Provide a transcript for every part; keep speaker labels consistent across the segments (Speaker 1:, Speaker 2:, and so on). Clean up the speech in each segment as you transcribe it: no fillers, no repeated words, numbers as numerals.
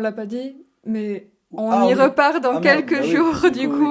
Speaker 1: l'a pas dit, mais on y repart dans quelques jours du coup.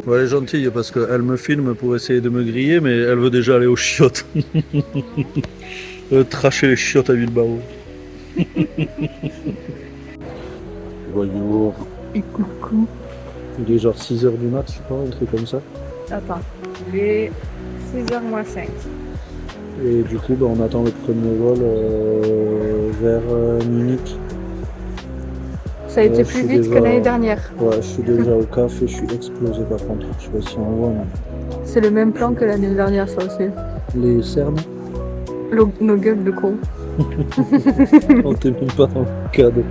Speaker 2: Bon, elle est gentille parce qu'elle me filme pour essayer de me griller, mais elle veut déjà aller aux chiottes. Tracher les chiottes à Bilbao. Bonjour.
Speaker 1: Et coucou.
Speaker 2: Il est genre 6h du mat, je crois, un truc comme ça.
Speaker 1: Attends, il est 6h moins 5.
Speaker 2: Et du coup, on attend le premier vol vers Munich.
Speaker 1: Ça a été plus vite que l'année dernière.
Speaker 2: Ouais, je suis déjà au CAF et je suis explosé par contre. Je sais pas si on voit, mais...
Speaker 1: C'est le même plan que l'année dernière, ça aussi.
Speaker 2: Les cernes.
Speaker 1: Nos gueules de con.
Speaker 2: On t'est même pas dans le cadre.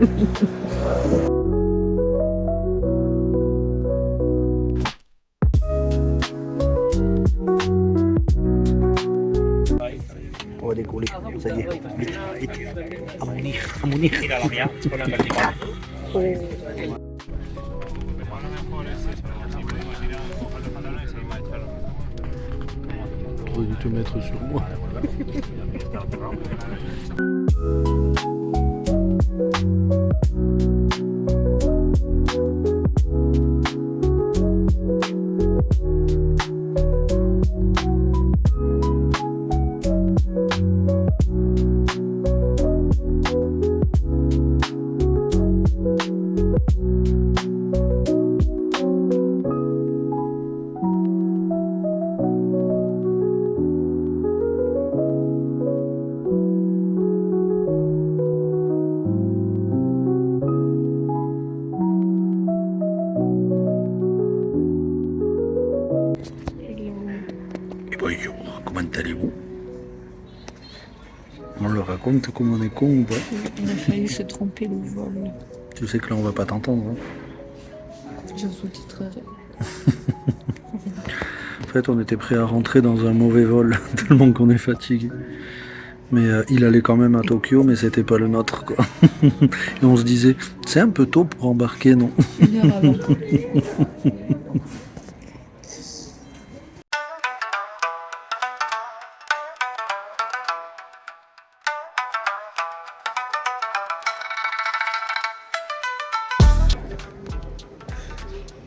Speaker 2: On va décoller, ça y est. Vite, vite. À Munich. T'aurais dû te mettre sur moi. Bonjour, comment allez-vous? On leur raconte comme on est con ou pas?
Speaker 1: On a failli se tromper le vol.
Speaker 2: Tu sais que là on va pas t'entendre. Hein?
Speaker 1: Je sous-titrerai.
Speaker 2: En fait on était prêt à rentrer dans un mauvais vol tellement qu'on est fatigué. Mais il allait quand même à Tokyo, mais c'était pas le nôtre quoi. Et on se disait, c'est un peu tôt pour embarquer, non?
Speaker 1: 1 heure avant.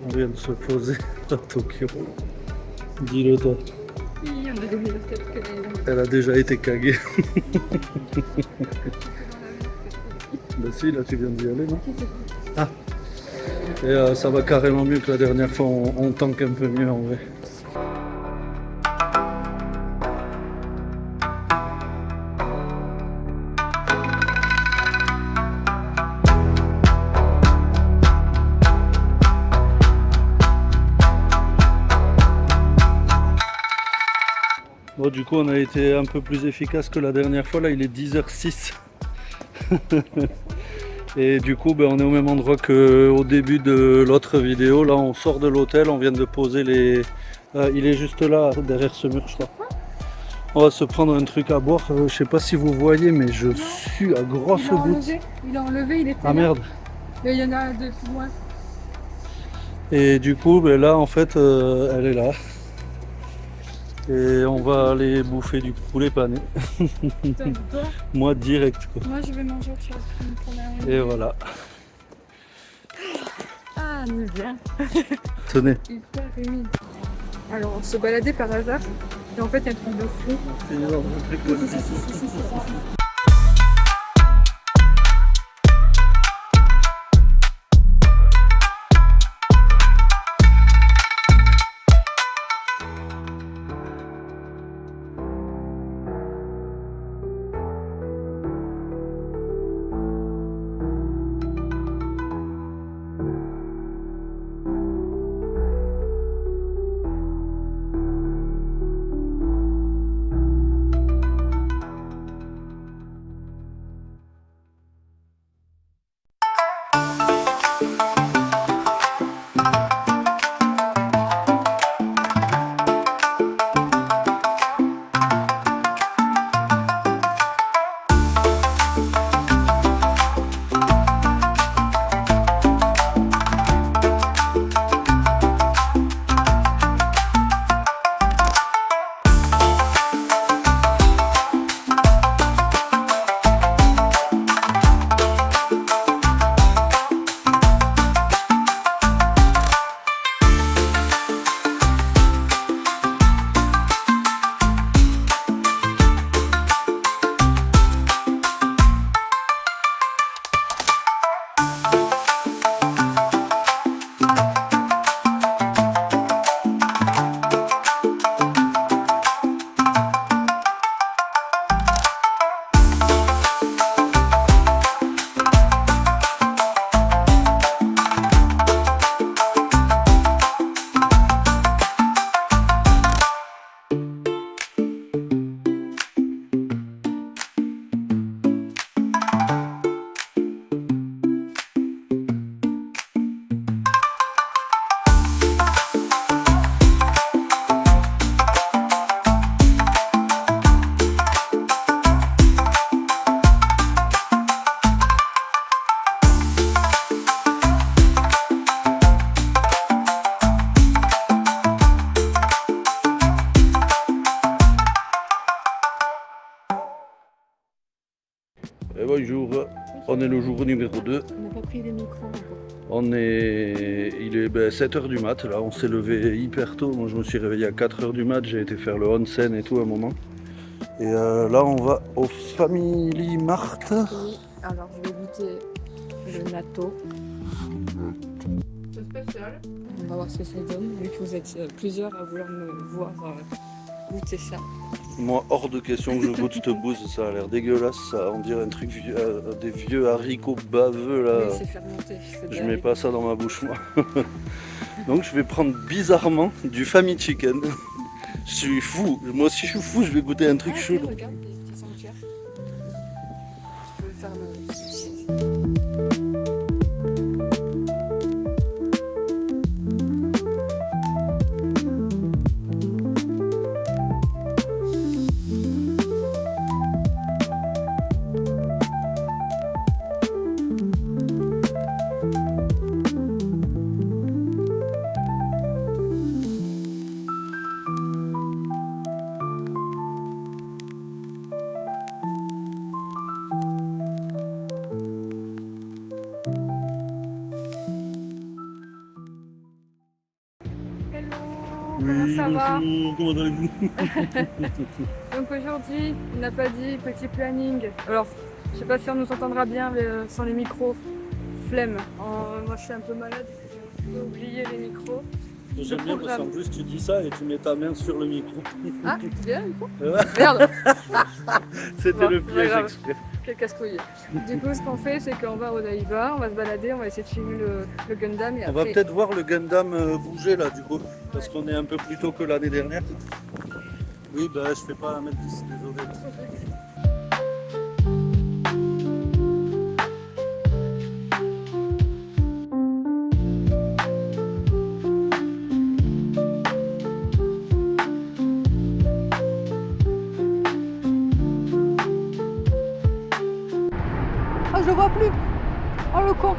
Speaker 2: On vient de se poser à Tokyo. Dis-le toi. Elle a déjà été caguée. Bah si, là tu viens d'y aller, non? Ah. Et ça va carrément mieux que la dernière fois, on tank un peu mieux en vrai. Bon, du coup on a été un peu plus efficace que la dernière fois, là il est 10h06. Et du coup on est au même endroit qu'au début de l'autre vidéo. Là on sort de l'hôtel, on vient de poser les... il est juste là, derrière ce mur je crois. On va se prendre un truc à boire, je sais pas si vous voyez mais je sue à grosses gouttes.
Speaker 1: Il a enlevé, il était
Speaker 2: Ah merde.
Speaker 1: Mais il y en a deux plus loin.
Speaker 2: Et du coup là en fait elle est là. Et on va aller bouffer du poulet pané. Moi direct quoi.
Speaker 1: Moi je vais manger autre chose.
Speaker 2: Et voilà.
Speaker 1: Ah, nous bien.
Speaker 2: Tenez.
Speaker 1: Hyper humide. Alors, on se baladait par hasard. Et en fait, il y a un truc de fou.
Speaker 2: C'est dans un truc comme ça. Et bonjour, on est le jour numéro 2.
Speaker 1: On n'a pas pris les micros.
Speaker 2: Il est 7h du mat, là on s'est levé hyper tôt. Moi je me suis réveillé à 4h du mat, j'ai été faire le onsen et tout à un moment. Et là on va au Family Mart.
Speaker 1: Oui, alors je vais goûter le natto. C'est spécial. On va voir ce que ça donne, vu que vous êtes plusieurs à vouloir me voir goûter ça.
Speaker 2: Moi hors de question que je goûte cette bouse, ça a l'air dégueulasse, ça on dirait un truc vieux, des vieux haricots baveux là.
Speaker 1: Oui, c'est fermenté.
Speaker 2: Je mets pas ça dans ma bouche moi. Donc je vais prendre bizarrement du Family Chicken. Je suis fou, moi aussi je suis fou, je vais goûter un truc chelou.
Speaker 1: Regarde les petits sanctuaires. Tu peux faire le... Comment ça va?
Speaker 2: Comment allez-vous?
Speaker 1: Donc aujourd'hui, on n'a pas dit petit planning. Alors, je sais pas si on nous entendra bien mais, sans les micros. Flemme. Moi, je suis un peu malade. J'ai oublié les micros.
Speaker 2: J'aime bien parce qu'en plus tu dis ça et tu mets ta main sur le micro.
Speaker 1: Ah, tu viens le micro?
Speaker 2: Ouais.
Speaker 1: Merde.
Speaker 2: C'était
Speaker 1: Bon,
Speaker 2: le
Speaker 1: c'est pas
Speaker 2: piège
Speaker 1: grave.
Speaker 2: exprès.
Speaker 1: Quel casse-couille. Du coup, ce qu'on fait, c'est qu'on va au Daïva, on va se balader, on va essayer de filmer le Gundam et
Speaker 2: On va
Speaker 1: après...
Speaker 2: peut-être voir le Gundam bouger là du coup, parce qu'on est un peu plus tôt que l'année dernière. Oui, bah je fais pas 1m10, désolé.
Speaker 1: Oh, je le vois plus. Oh, le con.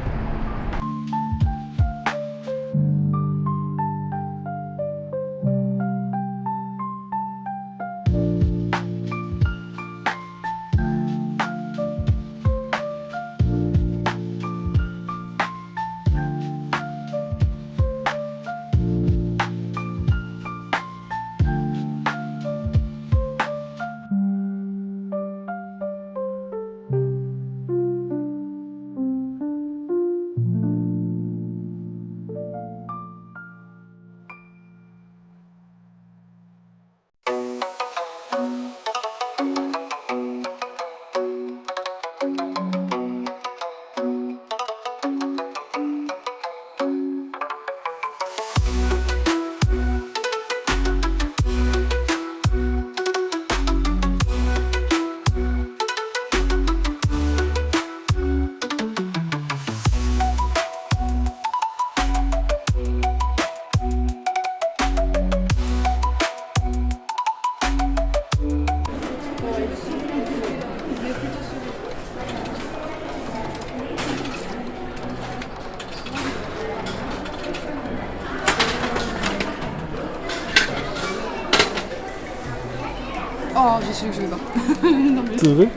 Speaker 1: Oh, j'ai su que je vais pas. Non mais
Speaker 2: C'est vrai?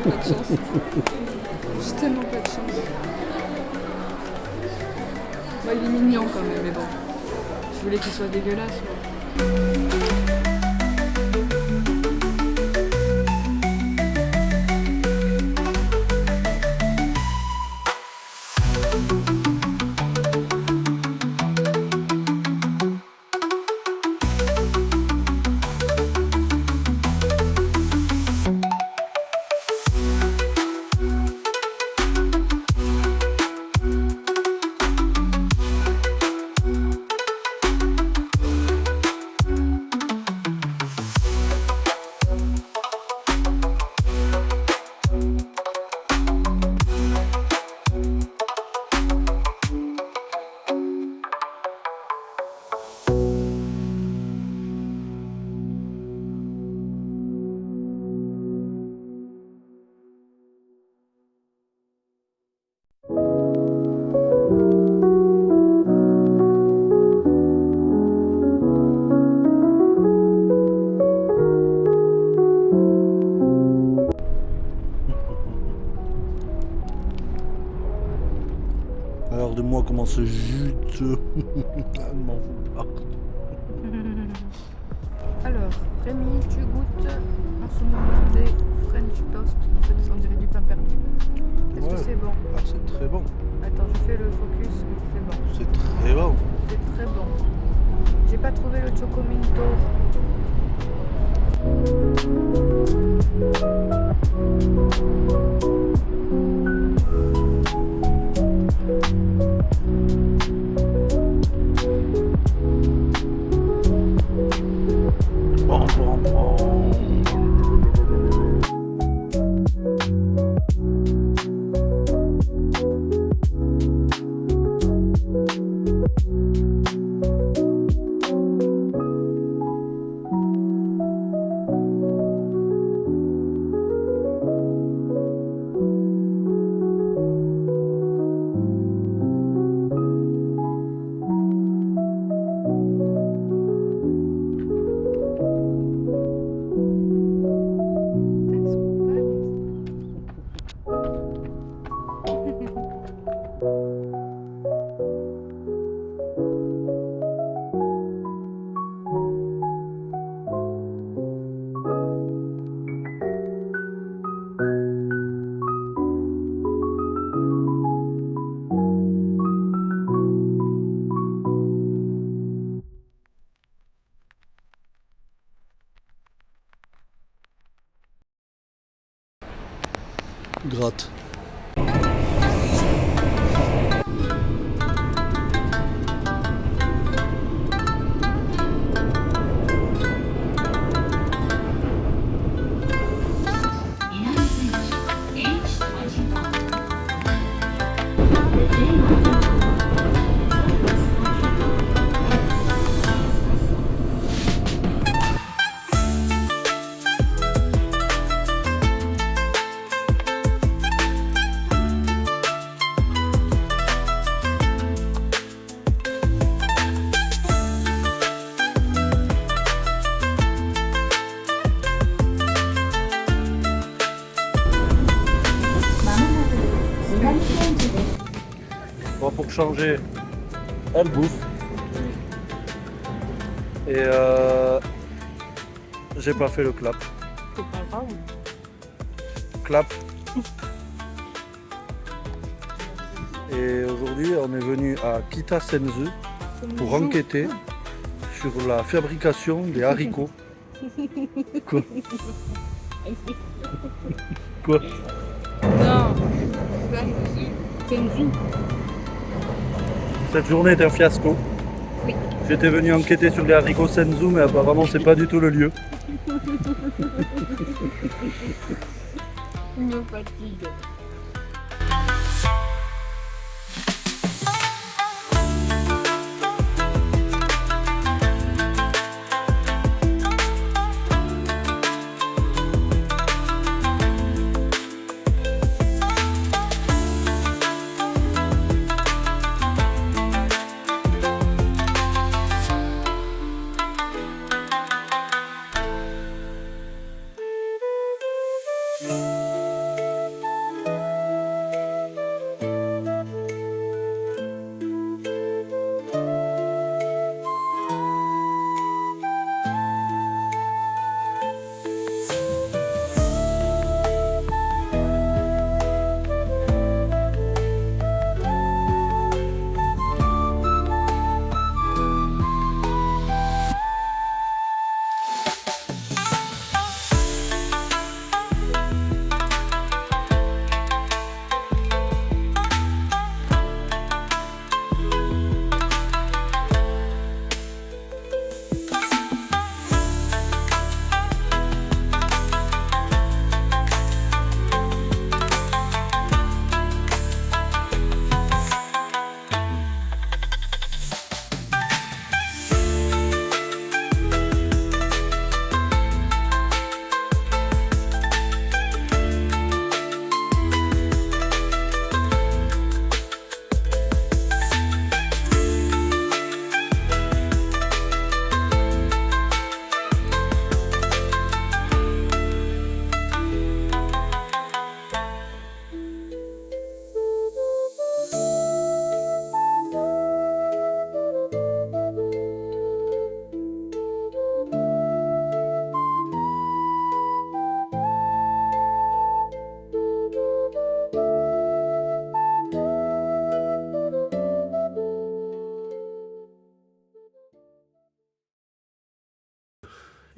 Speaker 1: pas de chance. J'ai tellement pas de chance. Bah, il est mignon quand même, mais bon. Je voulais qu'il soit dégueulasse. Ouais.
Speaker 2: Regardez-moi comment c'est juteux. Elle m'en fout pas.
Speaker 1: Alors, Rémi, tu goûtes en ce moment des French toast. En fait, on dirait du pain perdu. Est-ce que c'est bon?
Speaker 2: Ah, c'est très bon.
Speaker 1: Attends, je fais le focus. C'est bon.
Speaker 2: C'est très bon.
Speaker 1: C'est très bon. J'ai pas trouvé le Chocominto.
Speaker 2: Bon, bon, bon. Gratte. Bon, pour changer, elle bouffe. Et j'ai pas fait le clap.
Speaker 1: C'est pas grave.
Speaker 2: Clap. Et aujourd'hui, on est venu à Kita Senzu pour enquêter sur la fabrication des haricots. Quoi? Quoi?
Speaker 1: Non. Senzu.
Speaker 2: Cette journée est un fiasco.
Speaker 1: Oui.
Speaker 2: J'étais venu enquêter sur les haricots Senzu, mais apparemment c'est pas du tout le lieu.
Speaker 1: Il me fatigue.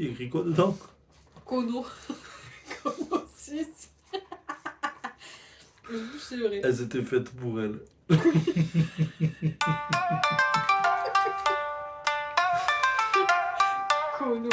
Speaker 2: Il écrit quoi dedans?
Speaker 1: Kono. Kono 6. C'est vrai.
Speaker 2: Elles étaient faites pour elle.
Speaker 1: Kono.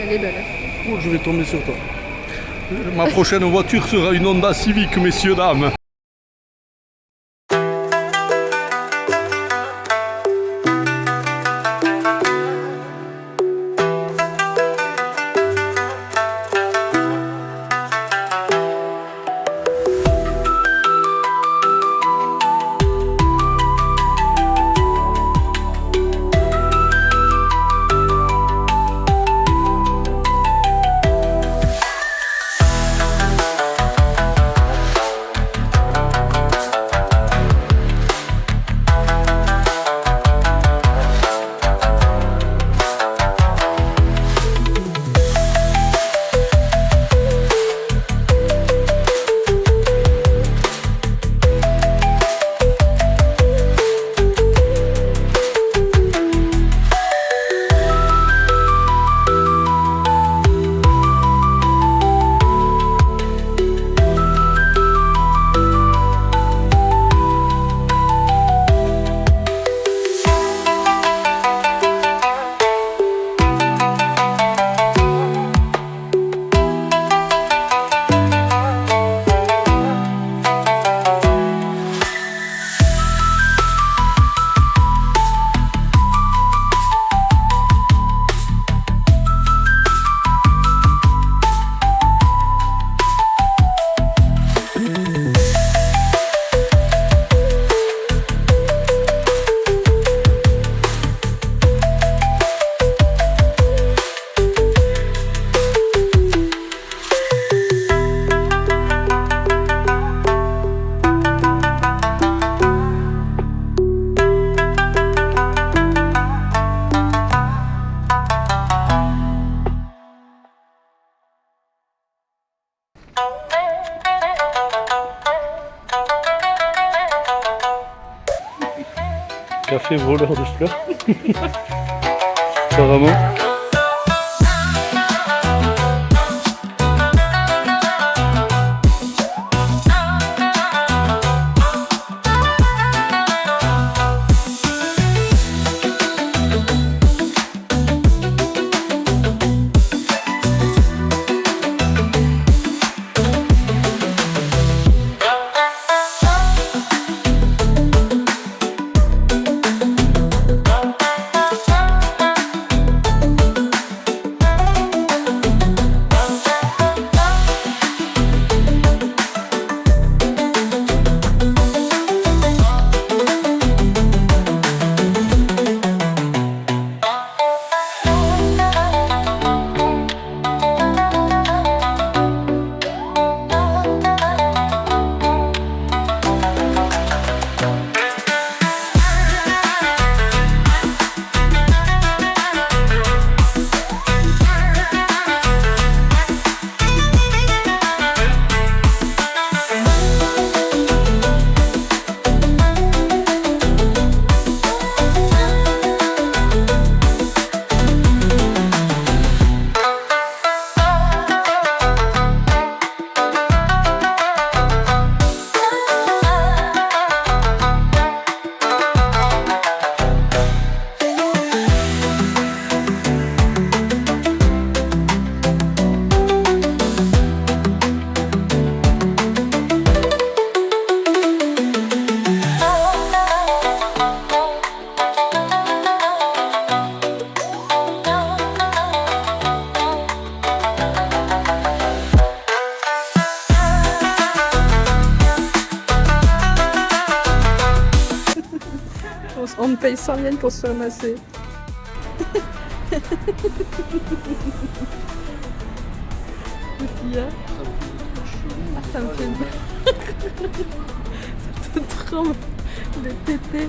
Speaker 1: Elle est belle.
Speaker 2: Oh, je vais tomber sur toi. Ma prochaine voiture sera une Honda Civic, messieurs, dames. Café voleur de fleurs. Apparemment.
Speaker 1: On me paye 100 yens pour se faire masser. Qu'est-ce qu'il y a? Ah, ça me fait ça te tremble de téter.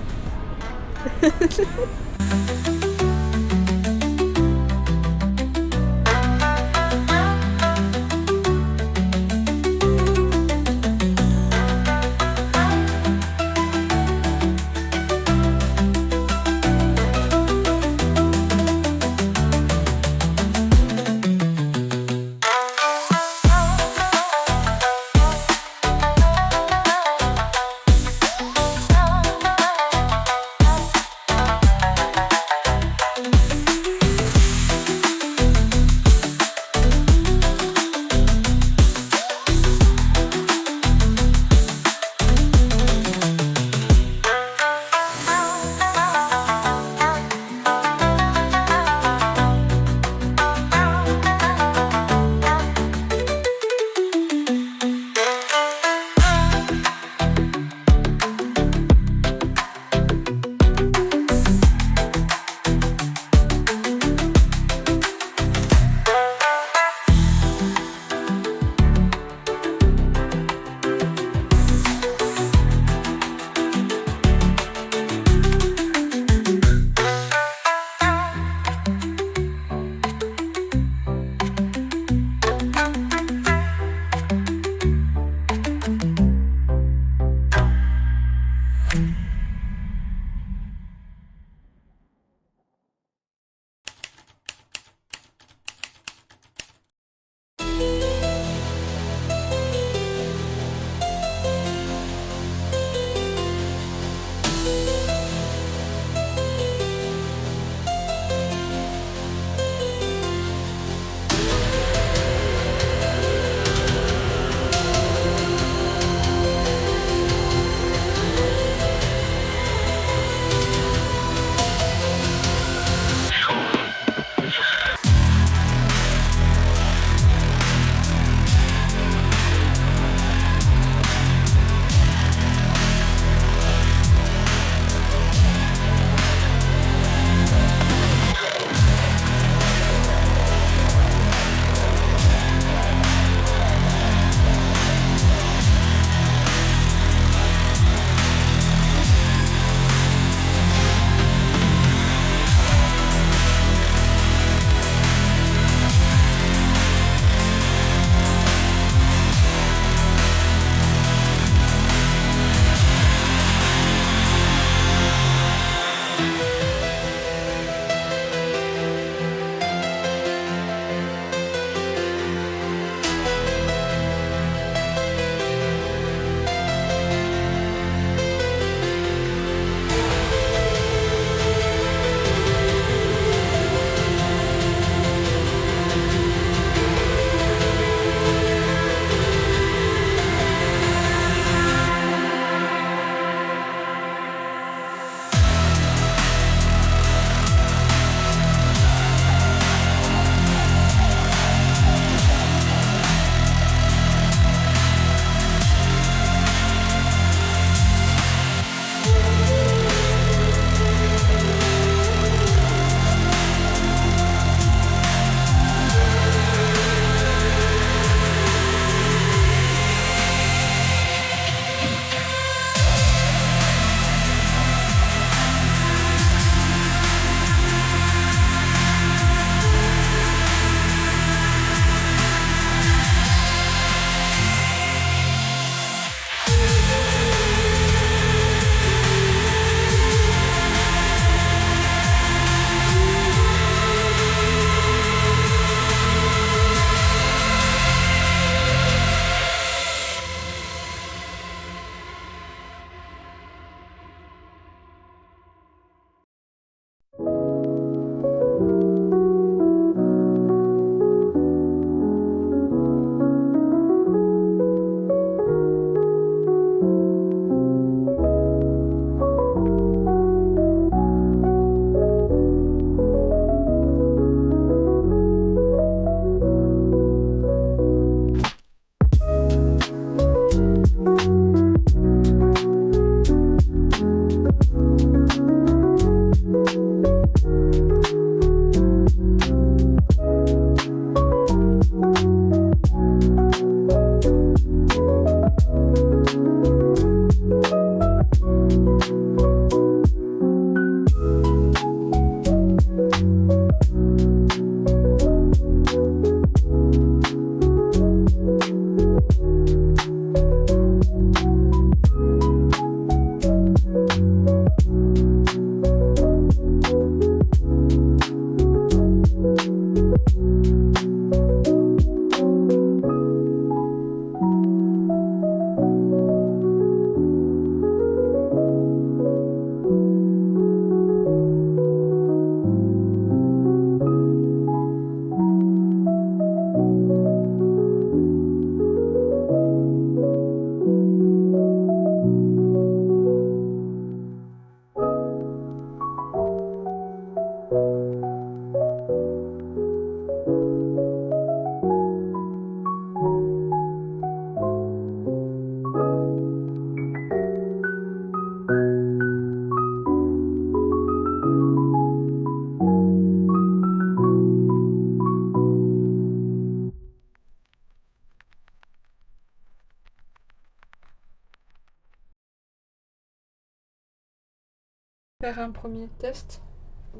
Speaker 1: Faire un premier test.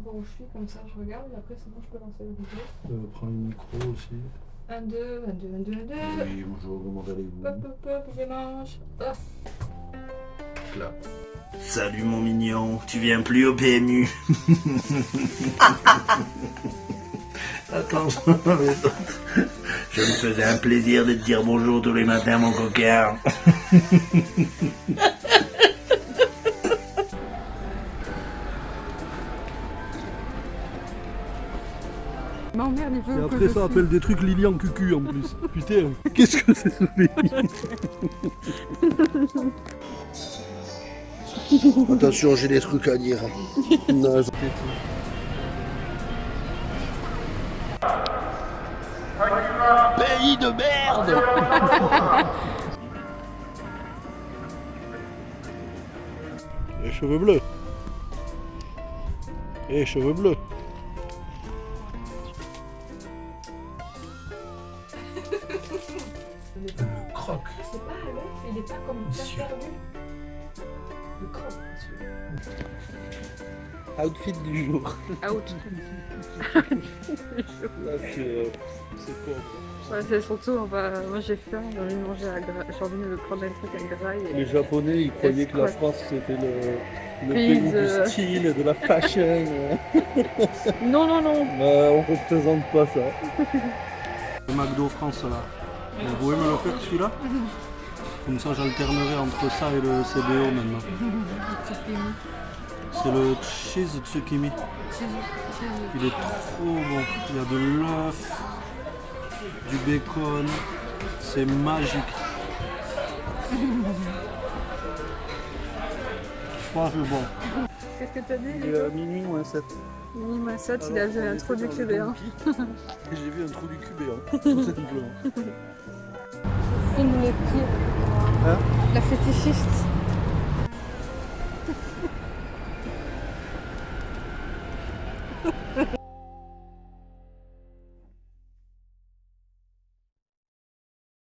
Speaker 1: Voir où je suis, comme ça je regarde et après c'est bon, je peux lancer le vidéo.
Speaker 2: Prends le micro aussi.
Speaker 1: 1, 2, 1, 2, 1, 2, 1, 2.
Speaker 2: Oui, bonjour, comment allez-vous?
Speaker 1: Hop, je mange. Hop.
Speaker 2: Là.
Speaker 3: Salut mon mignon, tu viens plus au PMU. Attends, je me faisais un plaisir de te dire bonjour tous les matins mon coquin.
Speaker 1: Non merde, il veut
Speaker 2: Et
Speaker 1: que
Speaker 2: après
Speaker 1: je
Speaker 2: ça
Speaker 1: filme.
Speaker 2: appelle des trucs Lilian Cucu en plus. Putain, qu'est-ce que c'est ce pays?
Speaker 4: Attention, j'ai des trucs à dire. Non,
Speaker 2: Pays de merde! Les cheveux bleus. Et cheveux bleus.
Speaker 3: Le croc.
Speaker 1: C'est pas à l'œuf, il est pas comme
Speaker 3: Monsieur.
Speaker 1: perdu. Le croc,
Speaker 2: Outfit du jour.
Speaker 1: out.
Speaker 2: Là c'est quoi?
Speaker 1: Ouais, c'est surtout, moi j'ai faim, j'ai envie de manger à gras, j'ai envie de prendre un truc à graille.
Speaker 2: Les Japonais ils croyaient que la France c'était le
Speaker 1: Pays
Speaker 2: pays
Speaker 1: de-
Speaker 2: du style et de la fashion.
Speaker 1: Non, non, non.
Speaker 2: Bah, on représente pas ça. Le McDo France là. Vous pouvez me le faire celui-là? Comme ça j'alternerai entre ça et le CBO maintenant. C'est le cheese tsukimi. Il est trop bon. Il y a de l'œuf, du bacon. C'est magique. Franchement bon.
Speaker 1: Qu'est-ce que t'as dit?
Speaker 2: Il est à minuit moins 7.
Speaker 1: Mini Massat, il a vu un trou du cubéen.
Speaker 2: J'ai vu un trou du cubéen, tout simplement.
Speaker 1: Filme les pieds.
Speaker 2: Hein?
Speaker 1: La fétichiste.